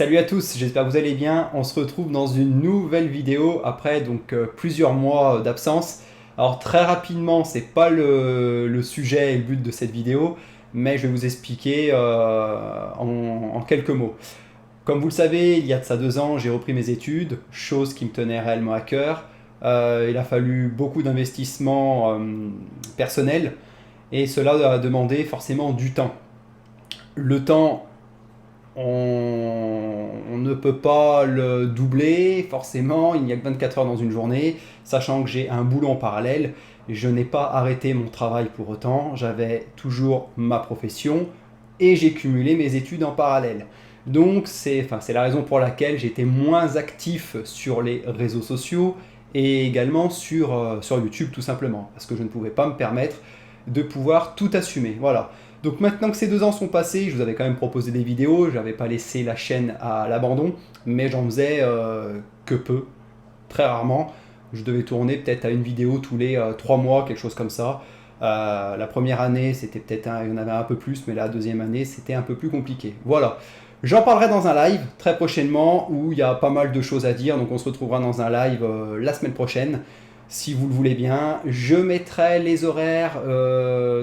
Salut à tous, j'espère que vous allez bien. On se retrouve dans une nouvelle vidéo après plusieurs mois d'absence. Alors très rapidement, c'est pas le sujet et le but de cette vidéo, mais je vais vous expliquer en quelques mots. Comme vous le savez, il y a de ça 2 ans, j'ai repris mes études, chose qui me tenait réellement à cœur. Il a fallu beaucoup d'investissements personnels et cela a demandé forcément du temps. Le temps, on ne peut pas le doubler, forcément, il n'y a que 24 heures dans une journée, sachant que j'ai un boulot en parallèle. Je n'ai pas arrêté mon travail pour autant, j'avais toujours ma profession et j'ai cumulé mes études en parallèle. Donc c'est la raison pour laquelle j'étais moins actif sur les réseaux sociaux et également sur YouTube tout simplement, parce que je ne pouvais pas me permettre de pouvoir tout assumer. Voilà. Donc maintenant que ces 2 ans sont passés, je vous avais quand même proposé des vidéos, je n'avais pas laissé la chaîne à l'abandon, mais j'en faisais que peu, très rarement. Je devais tourner peut-être à une vidéo tous les 3 mois, quelque chose comme ça. La première année, c'était il y en avait un peu plus, mais la deuxième année, c'était un peu plus compliqué. Voilà. J'en parlerai dans un live très prochainement où il y a pas mal de choses à dire, donc on se retrouvera dans un live la semaine prochaine. Si vous le voulez bien, je mettrai les horaires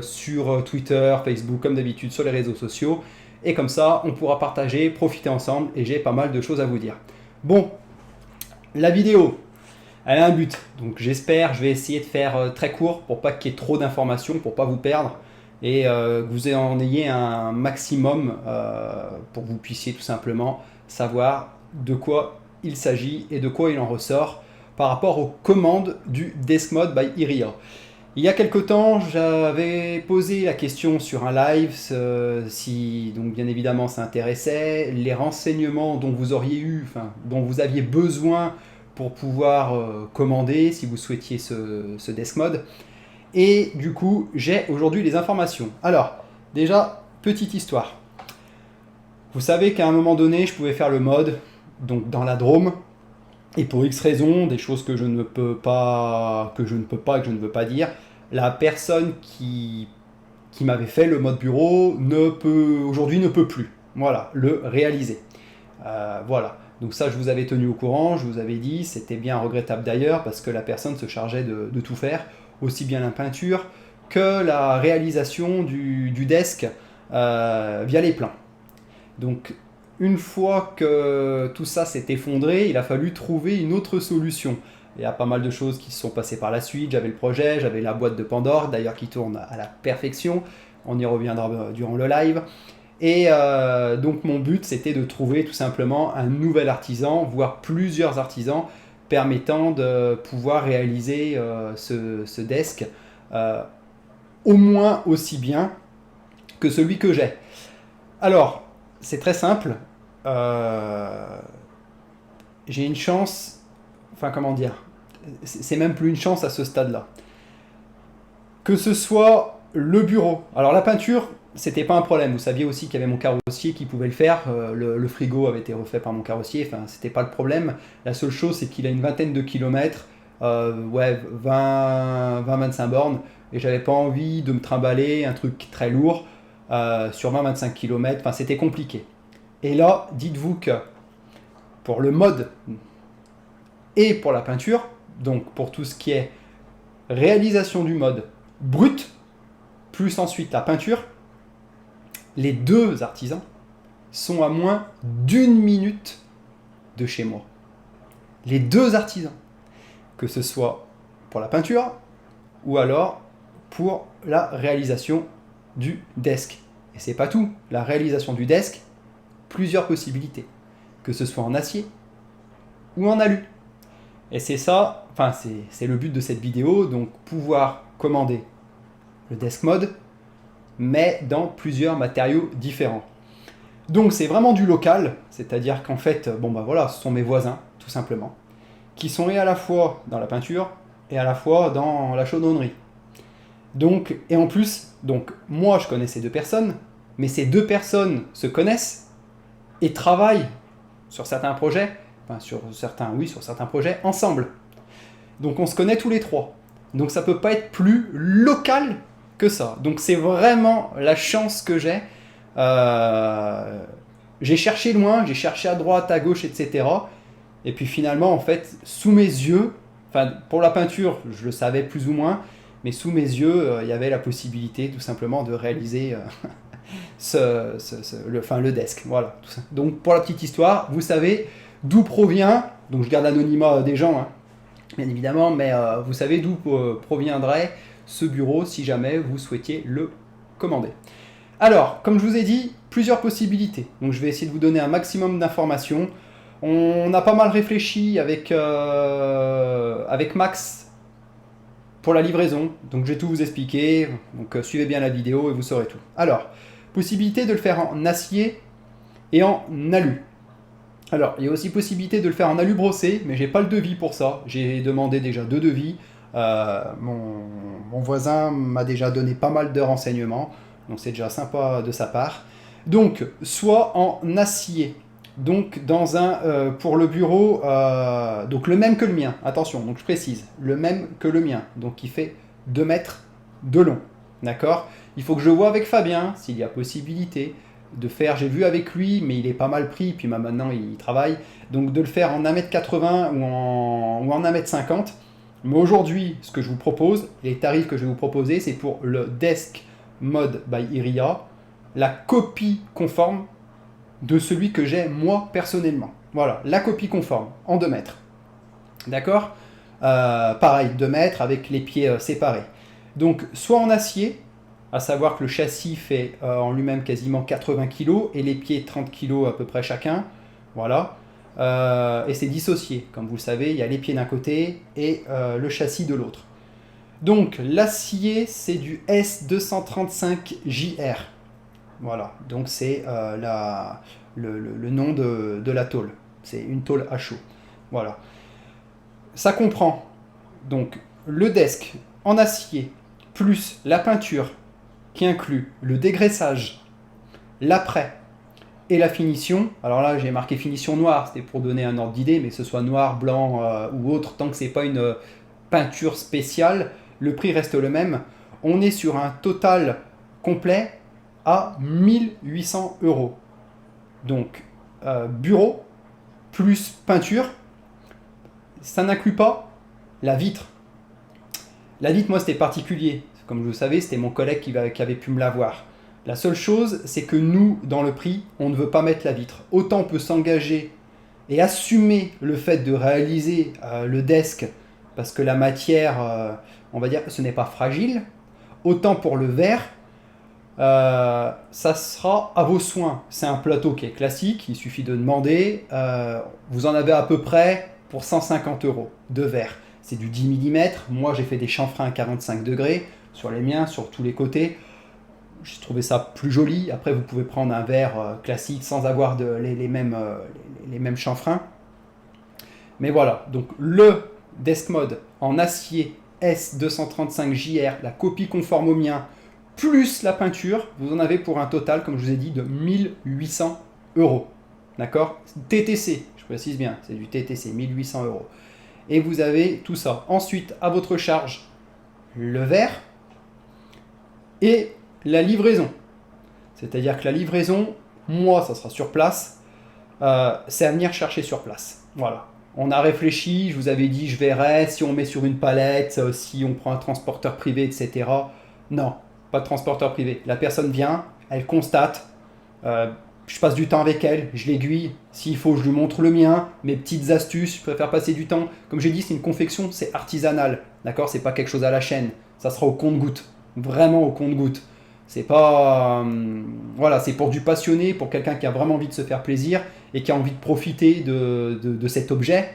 sur Twitter, Facebook, comme d'habitude, sur les réseaux sociaux. Et comme ça, on pourra partager, profiter ensemble, et j'ai pas mal de choses à vous dire. Bon, la vidéo, elle a un but. Donc j'espère, je vais essayer de faire très court pour pas qu'il y ait trop d'informations, pour pas vous perdre. Et que vous en ayez un maximum pour que vous puissiez tout simplement savoir de quoi il s'agit et de quoi il en ressort par rapport aux commandes du Deskmod by Iria. Il y a quelque temps, j'avais posé la question sur un live si donc bien évidemment ça intéressait, les renseignements dont vous auriez eu, dont vous aviez besoin pour pouvoir commander si vous souhaitiez ce Deskmod. Et du coup, j'ai aujourd'hui les informations. Alors, déjà, petite histoire. Vous savez qu'à un moment donné, je pouvais faire le mode donc dans la Drôme. Et pour X raisons, des choses que je ne peux pas, et que je ne veux pas dire, la personne qui m'avait fait le mode bureau aujourd'hui ne peut plus, voilà, le réaliser. Voilà. Donc ça, je vous avais tenu au courant, je vous avais dit, c'était bien regrettable d'ailleurs, parce que la personne se chargeait de tout faire, aussi bien la peinture que la réalisation du desk via les plans. Donc une fois que tout ça s'est effondré, il a fallu trouver une autre solution. Il y a pas mal de choses qui se sont passées par la suite. J'avais le projet, j'avais la boîte de Pandore, d'ailleurs qui tourne à la perfection. On y reviendra durant le live. Et donc mon but, c'était de trouver tout simplement un nouvel artisan, voire plusieurs artisans, permettant de pouvoir réaliser ce desk au moins aussi bien que celui que j'ai. Alors, c'est très simple. J'ai une chance, comment dire, c'est même plus une chance à ce stade-là. Que ce soit le bureau. Alors la peinture, c'était pas un problème. Vous saviez aussi qu'il y avait mon carrossier qui pouvait le faire. Le frigo avait été refait par mon carrossier. C'était pas le problème. La seule chose, c'est qu'il a une vingtaine de kilomètres. 20-25 bornes. Et j'avais pas envie de me trimballer un truc très lourd sur 20-25 km. C'était compliqué. Et là, dites-vous que pour le mode et pour la peinture, donc pour tout ce qui est réalisation du mode brut, plus ensuite la peinture, les deux artisans sont à moins d'1 minute de chez moi. Les deux artisans, que ce soit pour la peinture ou alors pour la réalisation du desk. Et c'est pas tout, la réalisation du desk, plusieurs possibilités, que ce soit en acier ou en alu. Et c'est ça, c'est le but de cette vidéo, donc pouvoir commander le Deskmod, mais dans plusieurs matériaux différents. Donc c'est vraiment du local, c'est-à-dire qu'en fait, ce sont mes voisins, tout simplement, qui sont à la fois dans la peinture et à la fois dans la chaudronnerie. Donc, et en plus, moi je connais ces deux personnes, mais ces deux personnes se connaissent et travaillent sur certains projets, sur certains projets ensemble. Donc on se connaît tous les trois. Donc ça peut pas être plus local que ça. Donc c'est vraiment la chance que j'ai j'ai cherché loin, j'ai cherché à droite, à gauche, etc. Et puis finalement, en fait, sous mes yeux, enfin pour la peinture, je le savais plus ou moins, mais sous mes yeux, il y avait la possibilité tout simplement de réaliser le desk. Voilà. Tout ça. Donc pour la petite histoire, vous savez d'où provient, donc je garde l'anonymat des gens, hein, bien évidemment, mais vous savez d'où proviendrait ce bureau si jamais vous souhaitiez le commander. Alors, comme je vous ai dit, plusieurs possibilités. Donc je vais essayer de vous donner un maximum d'informations. On a pas mal réfléchi avec Max pour la livraison. Donc je vais tout vous expliquer. Donc suivez bien la vidéo et vous saurez tout. Alors, possibilité de le faire en acier et en alu. Alors, il y a aussi possibilité de le faire en alu brossé, mais j'ai pas le devis pour ça. J'ai demandé déjà 2 devis. Mon voisin m'a déjà donné pas mal de renseignements, donc c'est déjà sympa de sa part. Donc, soit en acier, donc pour le bureau, donc le même que le mien, attention, donc je précise, le même que le mien, donc qui fait 2 mètres de long, d'accord. Il faut que je vois avec Fabien s'il y a possibilité de faire, j'ai vu avec lui, mais il est pas mal pris, puis maintenant il travaille, donc de le faire en 1m80 ou en 1m50. Mais aujourd'hui, ce que je vous propose, les tarifs que je vais vous proposer, c'est pour le Desk Mod by Iria, la copie conforme de celui que j'ai moi personnellement. Voilà, la copie conforme, en 2 mètres. D'accord. Pareil, 2 mètres avec les pieds séparés. Donc, soit en acier, à savoir que le châssis fait en lui-même quasiment 80 kg et les pieds 30 kg à peu près chacun. Voilà. Et c'est dissocié. Comme vous le savez, il y a les pieds d'un côté et le châssis de l'autre. Donc, l'acier, c'est du S235JR. Voilà. Donc, c'est le nom de la tôle. C'est une tôle à chaud. Voilà. Ça comprend donc le desk en acier plus la peinture qui inclut le dégraissage, l'après et la finition. Alors là, j'ai marqué finition noire, c'était pour donner un ordre d'idée, mais que ce soit noir, blanc ou autre, tant que ce n'est pas une peinture spéciale, le prix reste le même. On est sur un total complet à 1800 €. Donc, bureau plus peinture, ça n'inclut pas la vitre. La vitre, moi, c'était particulier. Comme vous le savez, c'était mon collègue qui avait pu me l'avoir. La seule chose, c'est que nous, dans le prix, on ne veut pas mettre la vitre. Autant on peut s'engager et assumer le fait de réaliser le desk, parce que la matière, on va dire, ce n'est pas fragile. Autant pour le verre, ça sera à vos soins. C'est un plateau qui est classique, il suffit de demander. Vous en avez à peu près pour 150 € de verre. C'est du 10 mm. Moi, j'ai fait des chanfreins à 45 degrés sur les miens, sur tous les côtés. J'ai trouvé ça plus joli. Après, vous pouvez prendre un verre classique sans avoir les mêmes chanfreins. Mais voilà, donc le Desk Mod en acier S235JR, la copie conforme au mien, plus la peinture, vous en avez pour un total, comme je vous ai dit, de 1800 €. D'accord. TTC, je précise bien, c'est du TTC, 1800 €. Et vous avez tout ça. Ensuite, à votre charge, le verre et la livraison. C'est-à-dire que la livraison, moi, ça sera sur place. C'est à venir chercher sur place. Voilà. On a réfléchi, je vous avais dit, je verrai si on met sur une palette, si on prend un transporteur privé, etc. Non, pas de transporteur privé. La personne vient, elle constate, je passe du temps avec elle, je l'aiguille. S'il faut, je lui montre le mien, mes petites astuces, je préfère passer du temps. Comme j'ai dit, c'est une confection, c'est artisanal. D'accord. C'est pas quelque chose à la chaîne. Ça sera au compte-goutte. Vraiment au compte-goutte. C'est pas. Voilà, c'est pour du passionné, pour quelqu'un qui a vraiment envie de se faire plaisir et qui a envie de profiter de cet objet.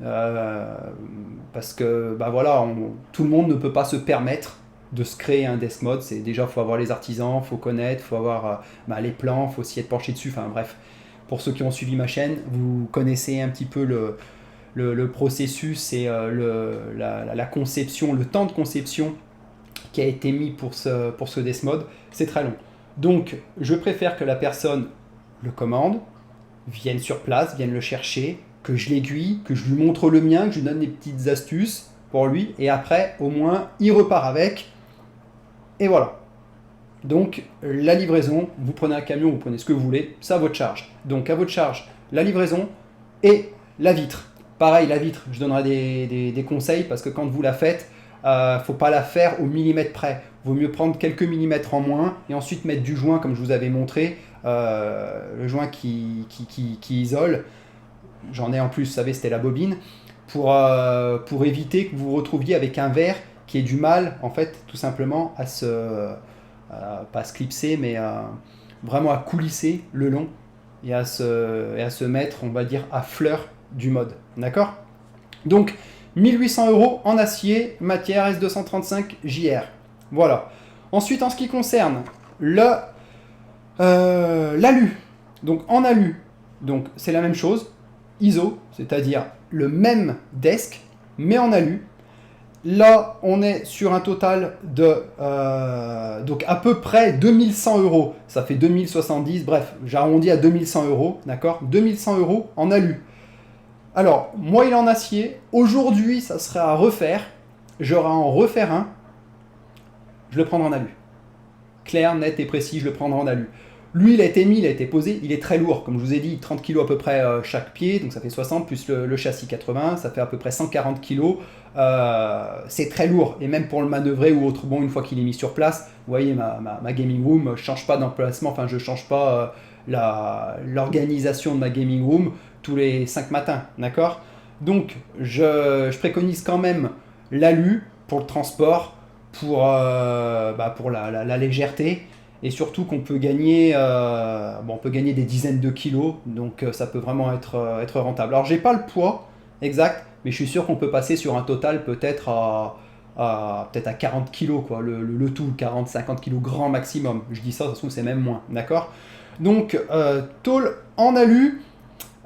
Parce que, bah voilà, tout le monde ne peut pas se permettre de se créer un desk mod. C'est déjà, faut avoir les artisans, faut connaître, faut avoir les plans, faut s'y être penché dessus. Enfin bref, pour ceux qui ont suivi ma chaîne, vous connaissez un petit peu le processus et la conception, le temps de conception qui a été mis pour ce desk mod. C'est très long. Donc, je préfère que la personne le commande, vienne sur place, vienne le chercher, que je l'aiguille, que je lui montre le mien, que je lui donne des petites astuces pour lui, et après, au moins, il repart avec. Et voilà. Donc la livraison, vous prenez un camion, vous prenez ce que vous voulez, c'est à votre charge. Donc à votre charge, la livraison et la vitre. Pareil, la vitre, je donnerai des conseils parce que quand vous la faites, faut pas la faire au millimètre près. Vaut mieux prendre quelques millimètres en moins et ensuite mettre du joint comme je vous avais montré, le joint qui isole. J'en ai en plus, vous savez, c'était la bobine, pour éviter que vous vous retrouviez avec un verre qui ait du mal, en fait, tout simplement à pas à se clipser, mais vraiment à coulisser le long et à se mettre, on va dire, à fleur du mode. D'accord? Donc, 1800 € en acier, matière S235 JR. Voilà. Ensuite, en ce qui concerne l'alu, donc en alu, donc c'est la même chose, ISO, c'est-à-dire le même desk, mais en alu. Là, on est sur un total de donc à peu près 2100 €. Ça fait 2070, bref, j'arrondis à 2100 €, d'accord? 2100 € en alu. Alors, moi, il est en acier. Aujourd'hui, ça serait à refaire. J'aurai à en refaire un. Je le prendrai en alu. Clair, net et précis, je le prendrai en alu. Lui, il a été mis, il a été posé, il est très lourd. Comme je vous ai dit, 30 kg à peu près chaque pied, donc ça fait 60, plus le châssis 80, ça fait à peu près 140 kg. C'est très lourd, et même pour le manœuvrer ou autre, bon, une fois qu'il est mis sur place, vous voyez, ma gaming room, je ne change pas d'emplacement, enfin, je ne change pas l'organisation de ma gaming room tous les 5 matins, d'accord? Donc, je préconise quand même l'alu pour le transport, pour la légèreté, et surtout qu'on peut gagner, on peut gagner des dizaines de kilos, donc ça peut vraiment être rentable. Alors j'ai pas le poids exact, mais je suis sûr qu'on peut passer sur un total peut-être à 40 kilos, quoi, le tout, 40-50 kilos grand maximum. Je dis ça, ça se trouve c'est même moins, d'accord? Donc tôle en alu,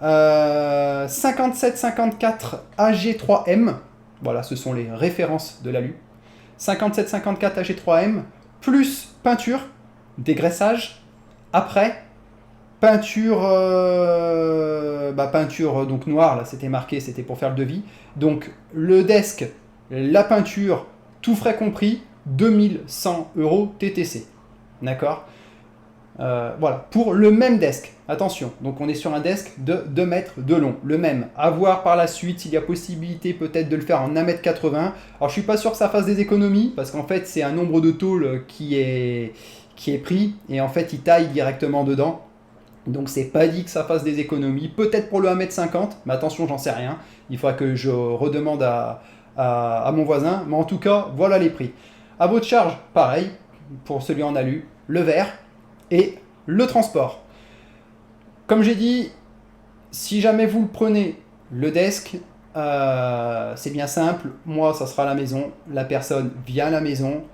57-54 AG3M, voilà, ce sont les références de l'alu. 57-54 AG3M, plus peinture, dégraissage, après peinture peinture donc noire, là c'était marqué, c'était pour faire le devis. Donc le desk, la peinture, tout frais compris, 2100 € TTC. D'accord? Voilà, pour le même desk, attention, donc on est sur un desk de 2 mètres de long, le même, à voir par la suite s'il y a possibilité peut-être de le faire en 1,80 m. Alors je suis pas sûr que ça fasse des économies, parce qu'en fait c'est un nombre de tôles qui est pris, et en fait il taille directement dedans, donc c'est pas dit que ça fasse des économies, peut-être pour le 1,50 m, mais attention, j'en sais rien, il faudra que je redemande à mon voisin, mais en tout cas, voilà les prix. À votre charge, pareil, pour celui en alu, le verre, et le transport. Comme j'ai dit, si jamais vous le prenez, le desk, c'est bien simple. Moi, ça sera à la maison. La personne vient à la maison.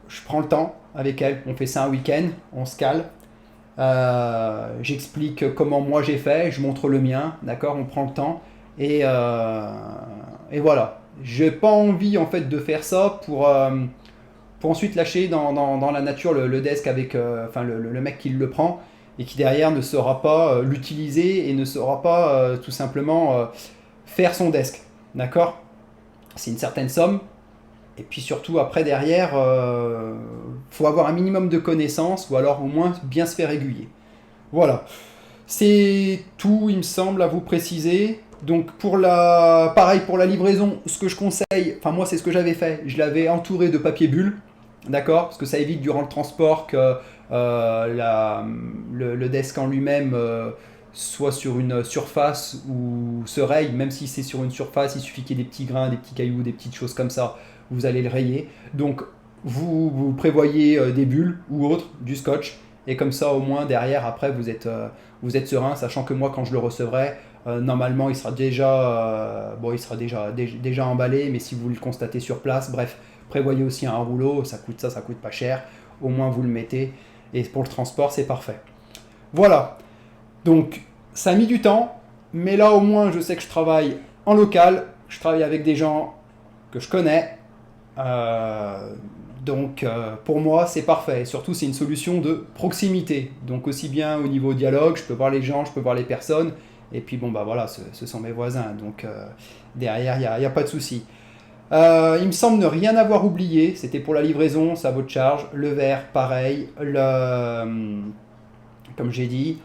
Je prends le temps avec elle. On fait ça un week-end. On se cale. J'explique comment moi j'ai fait. Je montre le mien. D'accord? On prend le temps. Et voilà. J'ai pas envie en fait de faire ça pour ensuite lâcher dans la nature le desk avec le mec qui le prend et qui derrière ne saura pas l'utiliser et ne saura pas tout simplement faire son desk. D'accord? C'est une certaine somme. Et puis surtout après derrière, faut avoir un minimum de connaissances ou alors au moins bien se faire aiguiller. Voilà. C'est tout, il me semble, à vous préciser. Donc pareil pour la livraison, ce que je conseille, enfin moi c'est ce que j'avais fait, je l'avais entouré de papier bulle, d'accord, parce que ça évite durant le transport que le desk en lui-même soit sur une surface ou se raye. Même si c'est sur une surface, il suffit qu'il y ait des petits grains, des petits cailloux, des petites choses comme ça, vous allez le rayer. Donc vous prévoyez des bulles ou autre, du scotch, et comme ça au moins derrière après vous êtes serein, sachant que moi quand je le recevrai, normalement il sera déjà emballé, mais si vous le constatez sur place, bref, prévoyez aussi un rouleau, ça coûte pas cher, au moins vous le mettez, et pour le transport c'est parfait. Voilà, donc ça a mis du temps, mais là au moins je sais que je travaille en local, je travaille avec des gens que je connais, donc pour moi c'est parfait, et surtout c'est une solution de proximité, donc aussi bien au niveau dialogue, je peux voir les gens, je peux voir les personnes, et puis bon bah voilà, ce sont mes voisins, donc derrière il n'y a pas de souci. Il me semble ne rien avoir oublié. C'était pour la livraison, ça vaut de charge. Le verre, pareil. Comme j'ai dit.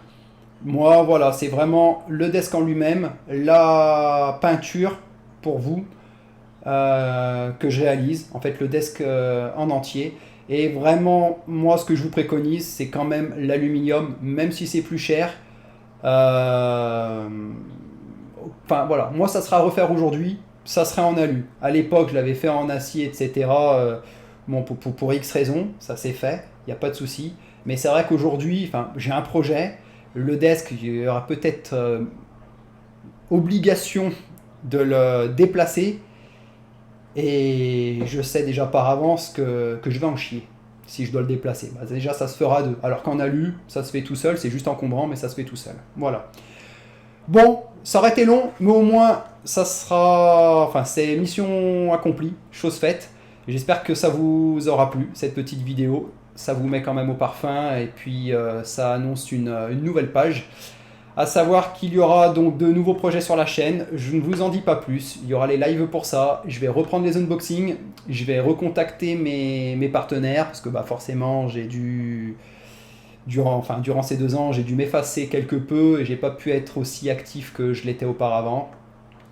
Moi, voilà, c'est vraiment le desk en lui-même, la peinture pour vous que je réalise. En fait, le desk en entier. Et vraiment, moi, ce que je vous préconise, c'est quand même l'aluminium, même si c'est plus cher. Euh, Enfin voilà, moi ça sera à refaire aujourd'hui, ça serait en alu. À l'époque, je l'avais fait en acier, etc. Bon, pour X raisons, ça s'est fait, il n'y a pas de souci. Mais c'est vrai qu'aujourd'hui, enfin, j'ai un projet, le desk, il y aura peut-être obligation de le déplacer. Et je sais déjà par avance que je vais en chier si je dois le déplacer. Bah, déjà, ça se fera à deux. Alors qu'en alu, ça se fait tout seul, c'est juste encombrant, mais ça se fait tout seul. Voilà. Bon, ça aurait été long, mais au moins, ça sera. Enfin, c'est mission accomplie, chose faite. J'espère que ça vous aura plu, cette petite vidéo. Ça vous met quand même au parfum, et puis ça annonce une nouvelle page. À savoir qu'il y aura donc de nouveaux projets sur la chaîne. Je ne vous en dis pas plus. Il y aura les lives pour ça. Je vais reprendre les unboxings. Je vais recontacter mes partenaires, parce que bah, forcément, j'ai dû durant ces 2 ans, j'ai dû m'effacer quelque peu et j'ai pas pu être aussi actif que je l'étais auparavant.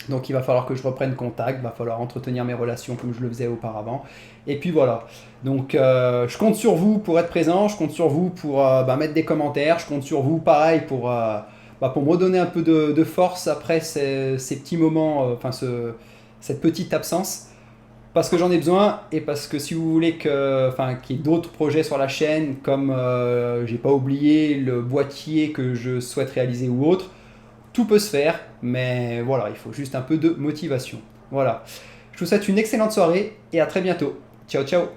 Donc il va falloir que je reprenne contact, il va falloir entretenir mes relations comme je le faisais auparavant. Et puis voilà. Donc je compte sur vous pour être présent, je compte sur vous pour mettre des commentaires, je compte sur vous pareil pour me redonner un peu de force après ces petits moments, cette petite absence. Parce que j'en ai besoin et parce que si vous voulez qu'il y ait d'autres projets sur la chaîne, comme j'ai pas oublié le boîtier que je souhaite réaliser ou autre, tout peut se faire, mais voilà, il faut juste un peu de motivation. Voilà. Je vous souhaite une excellente soirée et à très bientôt. Ciao ciao.